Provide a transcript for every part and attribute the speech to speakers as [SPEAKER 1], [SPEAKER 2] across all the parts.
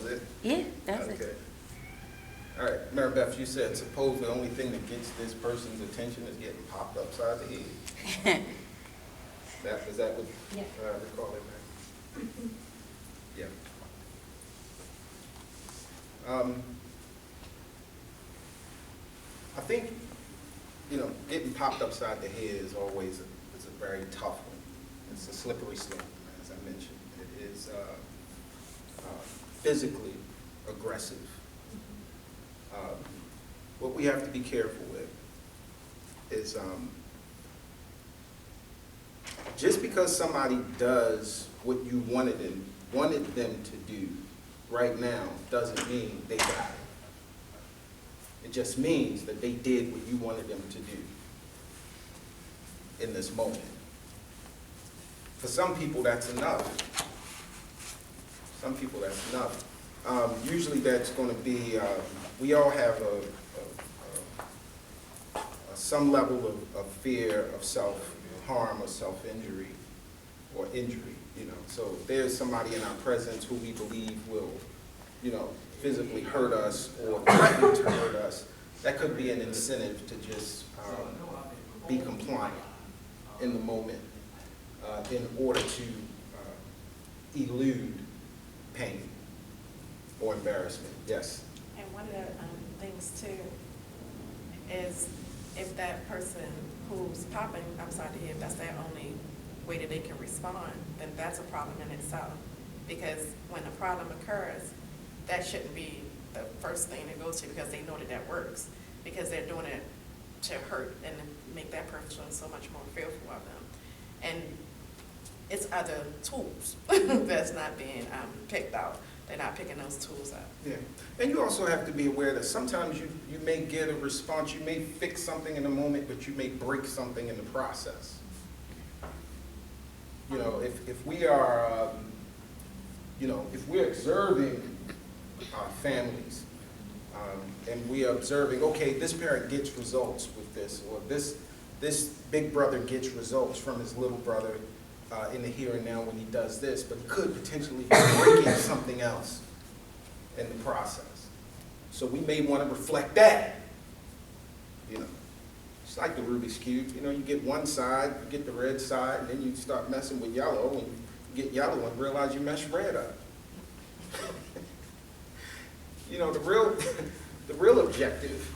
[SPEAKER 1] was it?
[SPEAKER 2] Yeah, that's
[SPEAKER 1] Okay.
[SPEAKER 2] it.
[SPEAKER 1] All right, Mary Beth, you said suppose the only thing that gets this person's attention is getting popped upside the head. Is that what
[SPEAKER 3] Yeah.
[SPEAKER 1] I recall it, right? Yeah. I think, getting popped upside the head is always is a very tough one. It's a slippery slope, as I mentioned. It is physically aggressive. What we have to be careful with is just because somebody does what you wanted them to do right now doesn't mean they got it. It just means that they did what you wanted them to do in this moment. For some people, that's enough. Some people, that's enough. Usually that's going to be, we all have some level of fear of self-harm or self-injury or injury, So if there's somebody in our presence who we believe will, physically hurt us or threaten to hurt us, that could be an incentive to just be compliant in the moment in order to elude pain or embarrassment. Yes?
[SPEAKER 4] And one of the things too is if that person who's popping upside the head, that's their only way that they can respond, then that's a problem in itself. Because when a problem occurs, that shouldn't be the first thing that goes to, because they know that that works, because they're doing it to hurt and make that person so much more fearful of them. And it's other tools that's not being picked out. They're not picking those tools up.
[SPEAKER 1] Yeah. And you also have to be aware that sometimes you may get a response, you may fix something in the moment, but you may break something in the process. If we are, if we're observing families, and we are observing, okay, this parent gets results with this, or this big brother gets results from his little brother in the here and now when he does this, but could potentially be breaking something else in the process. So we may want to reflect that, It's like the Rubik's Cube, you get one side, you get the red side, and then you start messing with yellow, and you get yellow and realize you messed red up. The real objective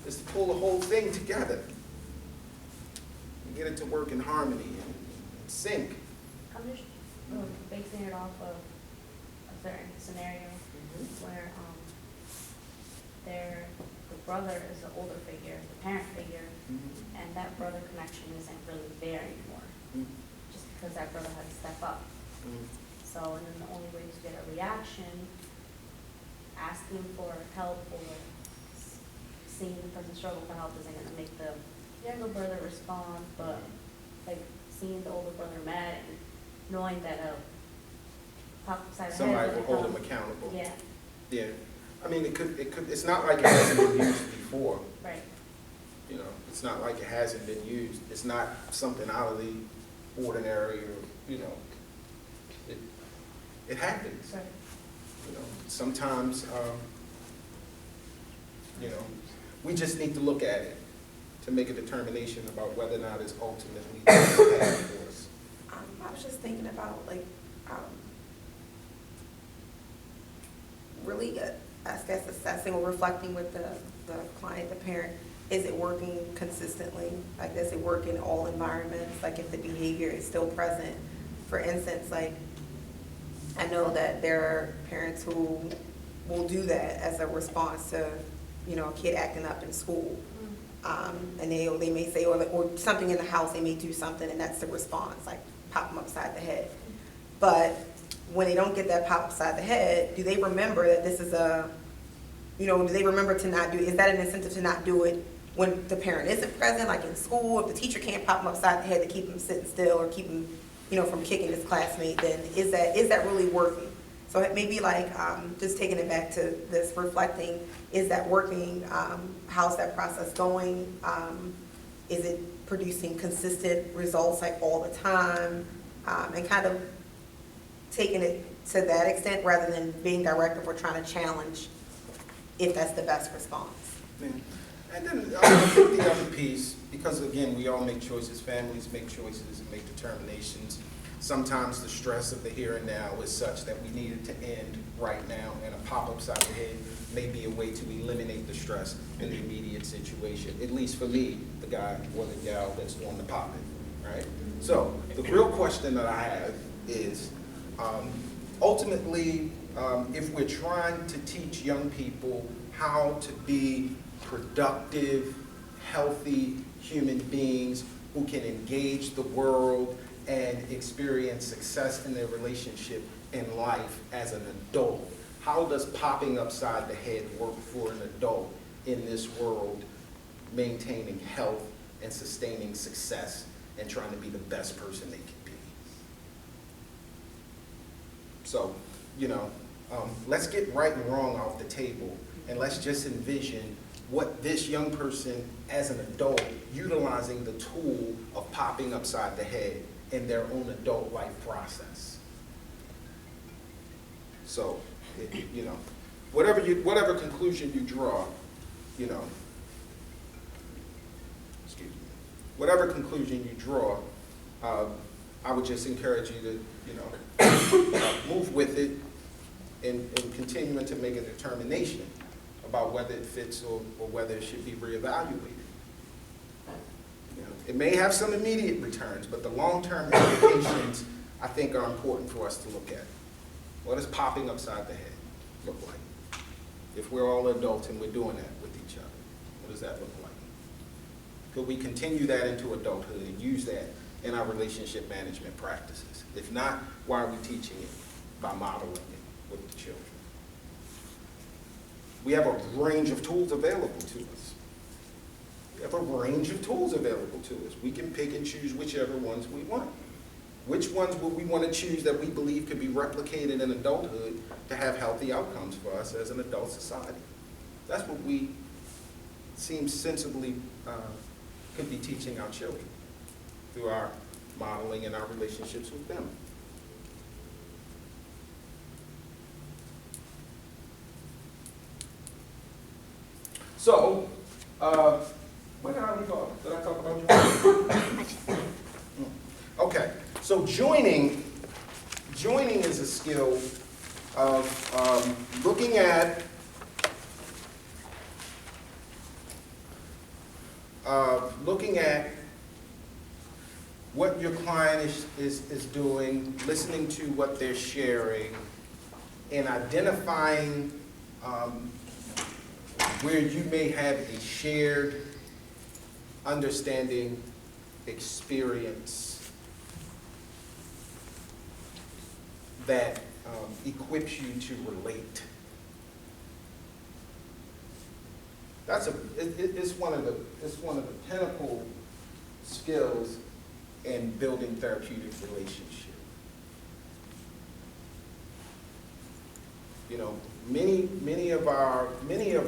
[SPEAKER 1] is to pull the whole thing together and get it to work in harmony and sync.
[SPEAKER 3] I'm just basing it off of a certain scenario where the brother is the older figure, the parent figure, and that brother connection isn't really there anymore, just because that brother had to step up. So, and then the only way to get a reaction, asking for help or seeing the person struggle for help isn't going to make the younger brother respond, but like seeing the older brother mad and knowing that pop upside the
[SPEAKER 1] Somebody
[SPEAKER 3] head
[SPEAKER 1] will hold them accountable.
[SPEAKER 3] Yeah,
[SPEAKER 1] Yeah. I mean, it's not like it hasn't been used before.
[SPEAKER 3] right.
[SPEAKER 1] It's not like it hasn't been used. It's not something out of the ordinary or, it happens.
[SPEAKER 3] Right.
[SPEAKER 1] Sometimes, we just need to look at it to make a determination about whether or not it's ultimately the best path for us.
[SPEAKER 5] I was just thinking about, really, I guess, assessing or reflecting with the client, the parent. Is it working consistently? Like, does it work in all environments? Like, if the behavior is still present? For instance, I know that there are parents who will do that as a response to, a kid acting up in school. And they may say, or something in the house, they may do something, and that's the response, like pop them upside the head. But when they don't get that pop upside the head, do they remember that this is do they remember to not do, is that an incentive to not do it when the parent isn't present, like in school? If the teacher can't pop them upside the head to keep them sitting still or keep them, from kicking his classmate, then is that really working? So it may be just taking it back to this, reflecting, is that working? How's that process going? Is it producing consistent results all the time? And kind of taking it to that extent rather than being directive or trying to challenge if that's the best response.
[SPEAKER 1] Yeah. And then I think the other piece, because again, we all make choices, families make choices and make determinations. Sometimes the stress of the here and now is such that we need it to end right now, and a pop upside the head may be a way to eliminate the stress in the immediate situation, at least for me, the guy or the gal that's on the popping, right? So the real question that I have is, ultimately, if we're trying to teach young people how to be productive, healthy human beings who can engage the world and experience success in their relationship in life as an adult, how does popping upside the head work for an adult in this world, maintaining health and sustaining success and trying to be the best person they can be? So, let's get right and wrong off the table, and let's just envision what this young person as an adult utilizing the tool of popping upside the head in their own adult life process. So, whatever conclusion you draw, excuse me, whatever conclusion you draw, I would just encourage you to, move with it and continuing to make a determination about whether it fits or whether it should be reevaluated. It may have some immediate returns, but the long-term implications, I think, are important for us to look at. What does popping upside the head look like? If we're all adults and we're doing that with each other, what does that look like? Could we continue that into adulthood and use that in our relationship management practices? If not, why are we teaching it? By modeling it with the children. We have a range of tools available to us. We have a range of tools available to us. We can pick and choose whichever ones we want. Which ones would we want to choose that we believe could be replicated in adulthood to have healthy outcomes for us as an adult society? That's what we seem sensibly could be teaching our children through our modeling and our relationships with them. So, where did I leave off? Did I talk about joining? Okay, so joining is a skill of looking at what your client is doing, listening to what they're sharing, and identifying where you may have a shared understanding, experience that equips you to relate. It's one of the pinnacle skills in building therapeutic relationship. Many of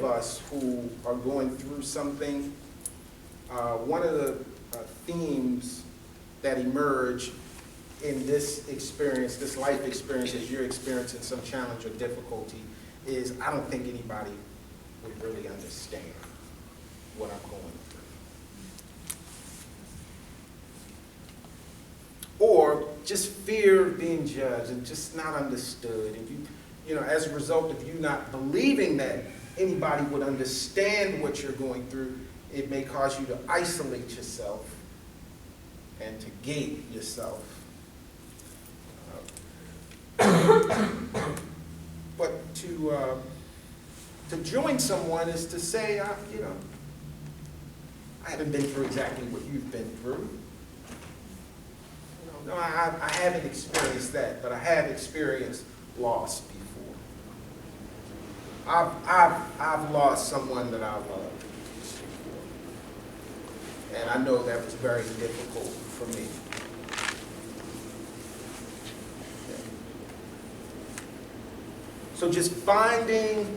[SPEAKER 1] us who are going through something, one of the themes that emerge in this experience, this life experience, as you're experiencing some challenge or difficulty, is I don't think anybody would really understand what I'm going through. Or just fear of being judged and just not understood. And as a result of you not believing that anybody would understand what you're going through, it may cause you to isolate yourself and to gate yourself. But to join someone is to say, I haven't been through exactly what you've been through. No, I haven't experienced that, but I have experienced loss before. I've lost someone that I loved before, and I know that was very difficult for me. So just finding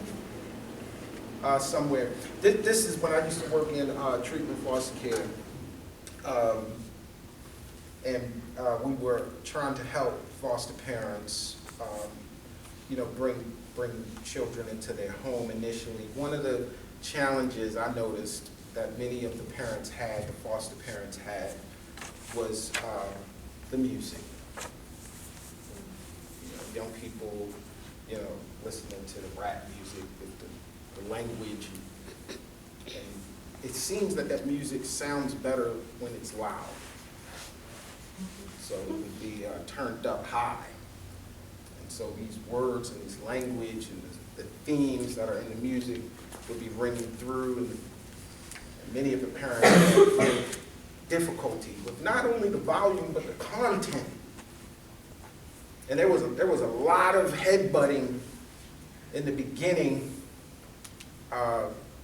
[SPEAKER 1] somewhere. This is when I used to work in treatment foster care, and we were trying to help foster parents you know, bring children into their home initially. One of the challenges I noticed that many of the parents had, the foster parents had, was the music. You know, young people, you know, listening to the rap music with the language, and it seems that that music sounds better when it's loud. So it would be turned up high. And so these words and this language and the themes that are in the music would be ringing through, and many of the parents had difficulty with not only the volume but the content. And there was a lot of headbutting in the beginning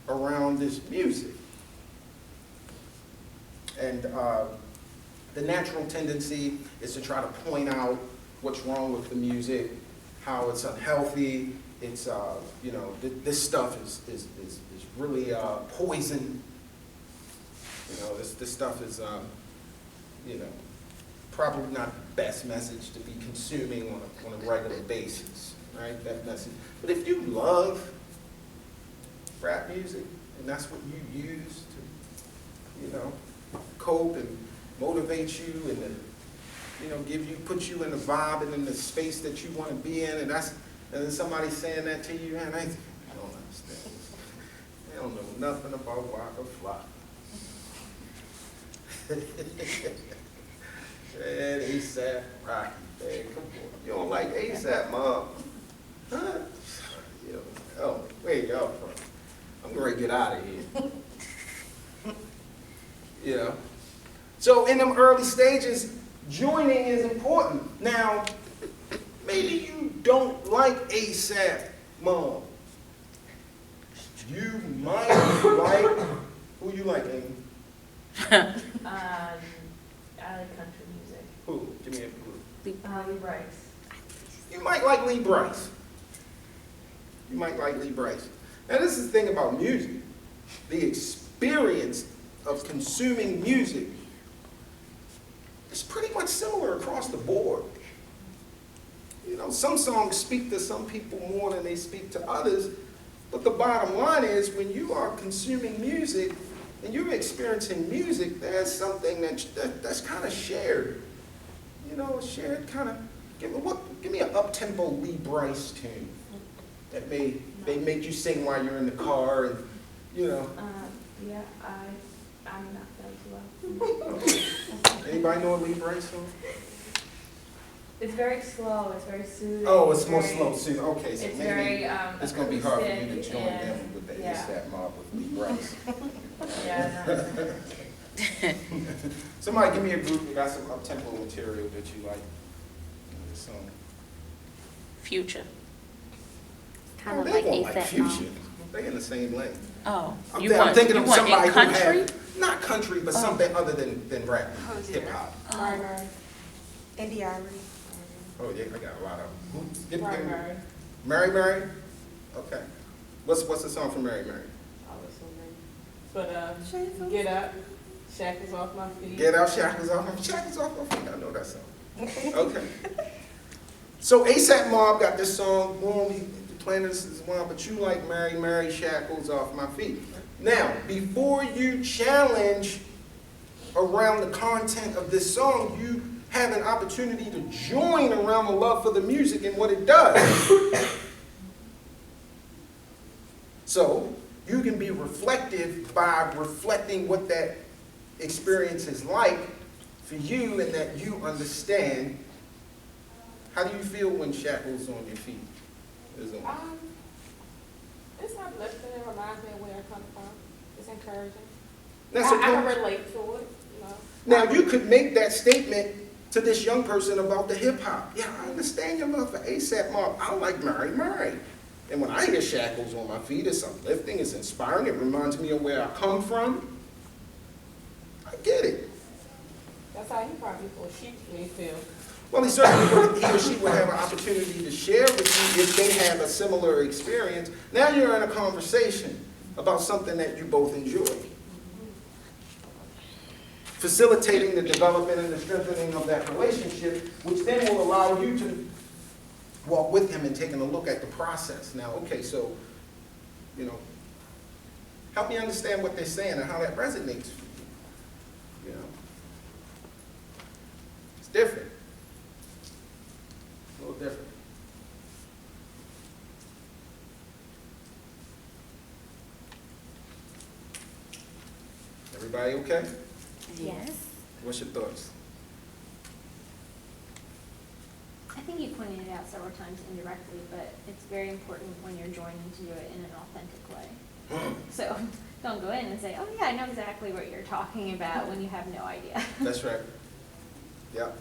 [SPEAKER 1] around this music. And the natural tendency is to try to point out what's wrong with the music, how it's unhealthy. It's you know, this stuff is really poison. You know, this stuff is you know, probably not the best message to be consuming on a regular basis, right? That message. But if you love rap music and that's what you use to, you know, cope and motivate you and to, you know, put you in the vibe and in the space that you want to be in, and then somebody saying that to you, man, I don't understand. They don't know nothing about Waka Flocka. Man, ASAP Rocky, man, come on. You don't like ASAP, Mom? Huh? You know, oh, where y'all from? I'm going to get out of here. You know? So in them early stages, joining is important. Now, maybe you don't like ASAP Mom. You might like, who you like, Amy?
[SPEAKER 3] I like country music.
[SPEAKER 1] Who? Give me a clue.
[SPEAKER 3] Lee Bryce.
[SPEAKER 1] You might like Lee Bryce. You might like Lee Bryce. Now this is the thing about music. The experience of consuming music is pretty much similar across the board. You know, some songs speak to some people more than they speak to others, but the bottom line is when you are consuming music and you're experiencing music, there's something that's kind of shared. You know, shared kind of, give me an up-tempo Lee Bryce tune that may make you sing while you're in the car, and, you know.
[SPEAKER 3] Yeah, I'm not that well.
[SPEAKER 1] Anybody know a Lee Bryce song?
[SPEAKER 3] It's very slow, it's very soothing.
[SPEAKER 1] Oh, it's more slow too. Okay, so
[SPEAKER 3] It's
[SPEAKER 1] maybe
[SPEAKER 3] very,
[SPEAKER 1] it's going to be hard for you to
[SPEAKER 3] acoustic
[SPEAKER 1] join them
[SPEAKER 3] and-
[SPEAKER 1] with the
[SPEAKER 3] yeah.
[SPEAKER 1] ASAP Mob with Lee Bryce.
[SPEAKER 3] Yeah, no.
[SPEAKER 1] Somebody give me a group that got some up-tempo material that you like. This song.
[SPEAKER 2] Future.
[SPEAKER 3] Kind of
[SPEAKER 1] they
[SPEAKER 3] like
[SPEAKER 1] won't like
[SPEAKER 3] ASAP
[SPEAKER 1] Future.
[SPEAKER 3] Mob.
[SPEAKER 1] They in the same lane.
[SPEAKER 2] Oh,
[SPEAKER 1] I'm
[SPEAKER 2] you
[SPEAKER 1] thinking of
[SPEAKER 2] want
[SPEAKER 1] somebody
[SPEAKER 2] in
[SPEAKER 1] who
[SPEAKER 2] country?
[SPEAKER 1] had, not country, but something other than rap,
[SPEAKER 4] Oh, yeah.
[SPEAKER 1] hip hop.
[SPEAKER 3] Murder.
[SPEAKER 5] Indie Ivory.
[SPEAKER 1] Oh yeah, I got a lot of them. Give me
[SPEAKER 3] Murder.
[SPEAKER 1] Mary. Okay. What's the song from Mary?
[SPEAKER 6] But Get Up, Shackles Off My Feet.
[SPEAKER 1] Get Out, Shackles Off My Feet. I know that song. Okay. So ASAP Mob got this song, boom, he playing this as well, but you like Mary, Shackles Off My Feet. Now, before you challenge around the content of this song, you have an opportunity to join around the love for the music and what it does. So, you can be reflective by reflecting what that experience is like for you, and that you understand. How do you feel when Shackles on your feet is on?
[SPEAKER 6] It's uplifting. It reminds me of where I come from. It's encouraging.
[SPEAKER 1] Now,
[SPEAKER 6] I can relate to it, you know.
[SPEAKER 1] now you could make that statement to this young person about the hip hop. Yeah, I understand your love for ASAP Mob. I like Mary. And when I hear Shackles on my feet, it's uplifting, it's inspiring, it reminds me of where I come from. I get it.
[SPEAKER 6] That's how he probably feel.
[SPEAKER 1] Well, he certainly, he or she would have an opportunity to share with you if they have a similar experience. Now you're in a conversation about something that you both enjoy. Facilitating the development and the strengthening of that relationship, which then will allow you to walk with him and taking a look at the process. Now, okay, so, help me understand what they're saying and how that resonates for you. It's different. A little different. Everybody okay?
[SPEAKER 3] Yes.
[SPEAKER 1] What's your thoughts?
[SPEAKER 3] I think you pointed it out several times indirectly, but it's very important when you're joining to do it in an authentic way. So don't go in and say, oh yeah, I know exactly what you're talking about when you have no idea.
[SPEAKER 1] That's right. Yeah.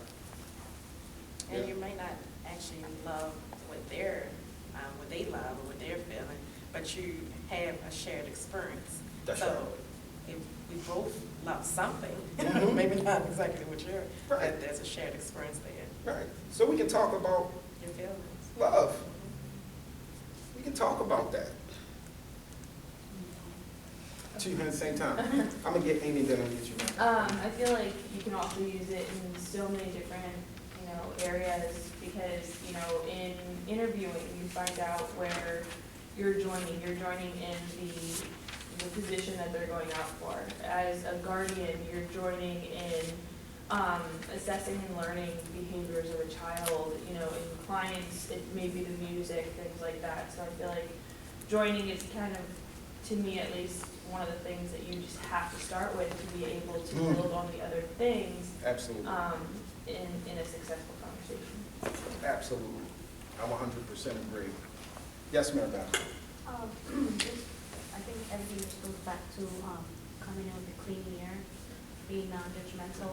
[SPEAKER 4] And
[SPEAKER 1] Yeah.
[SPEAKER 4] you may not actually love what they love or what they're feeling, but you have a shared experience.
[SPEAKER 1] That's
[SPEAKER 4] so
[SPEAKER 1] right.
[SPEAKER 4] if we both love something,
[SPEAKER 1] Mhm.
[SPEAKER 4] maybe not exactly what you're,
[SPEAKER 1] Right.
[SPEAKER 4] but there's a shared experience there.
[SPEAKER 1] Right. So we can talk about
[SPEAKER 4] Your feelings.
[SPEAKER 1] love. We can talk about that. 2 hands at the same time. I'm gonna get Amy, then I'll get you.
[SPEAKER 7] I feel like you can also use it in so many different, areas, because, in interviewing, you find out where you're joining in the position that they're going out for. As a guardian, you're joining in, assessing and learning behaviors of a child, in clients, it may be the music, things like that. So I feel like joining is kind of, to me at least, one of the things that you just have to start with to be able to build on the other things
[SPEAKER 1] Absolutely.
[SPEAKER 7] in a successful conversation.
[SPEAKER 1] Absolutely. I'm 100% agree. Yes, Mary Beth?
[SPEAKER 3] I think everything just goes back to coming in with a clean mirror, being non-judgmental.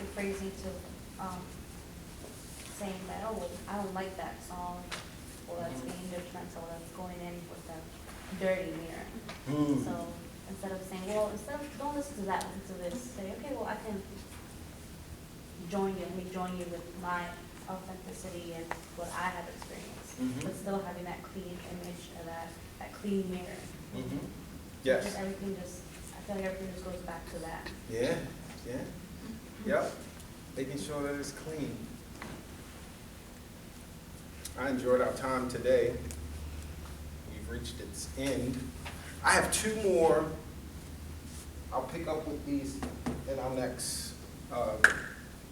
[SPEAKER 3] Rephrasing to saying that, oh, I don't like that song, well, that's being judgmental, that's going in with a dirty mirror. So instead of saying, well, don't listen to that, listen to this, say, okay, well, I can join you with my authenticity and what I have experienced,
[SPEAKER 1] Mhm.
[SPEAKER 3] but still having that clean image of that clean mirror.
[SPEAKER 1] Mm-hmm. Yes.
[SPEAKER 3] Just everything I feel like everything just goes back to that.
[SPEAKER 1] Yeah, yeah. Yep. Making sure that it's clean. I enjoyed our time today. We've reached its end. I have 2 more. I'll pick up with these in our next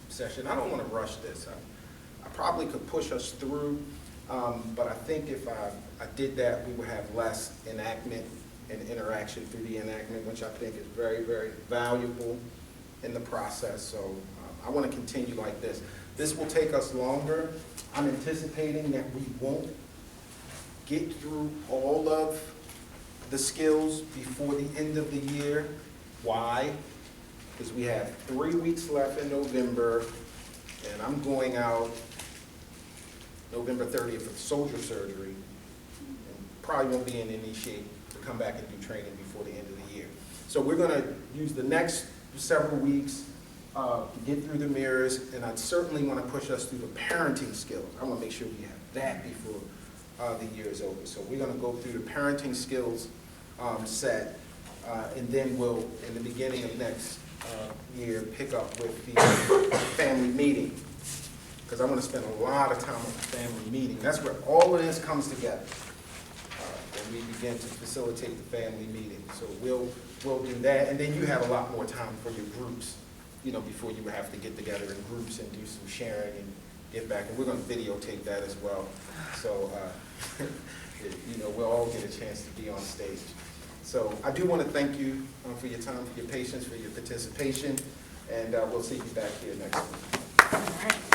[SPEAKER 1] session. I don't want to rush this. I probably could push us through, but I think if I did that, we would have less enactment and interaction through the enactment, which I think is very, very valuable in the process. So I want to continue like this. This will take us longer. I'm anticipating that we won't get through all of the skills before the end of the year. Why? Because we have 3 weeks left in November, and I'm going out November 30th for soldier surgery, and probably won't be in any shape to come back and do training before the end of the year. So we're going to use the next several weeks to get through the mirrors, and I'd certainly want to push us through the parenting skills. I want to make sure we have that before the year is over. So we're going to go through the parenting skills set, and then we'll, in the beginning of next year, pick up with the family meeting, because I want to spend a lot of time on the family meeting. That's where all of this comes together, when we begin to facilitate the family meeting. So we'll do that, and then you have a lot more time for your groups, before you have to get together in groups and do some sharing and get back. And we're going to videotape that as well. So, we'll all get a chance to be on stage. So I do want to thank you for your time, for your patience, for your participation, and we'll see you back here next week.
[SPEAKER 3] All right.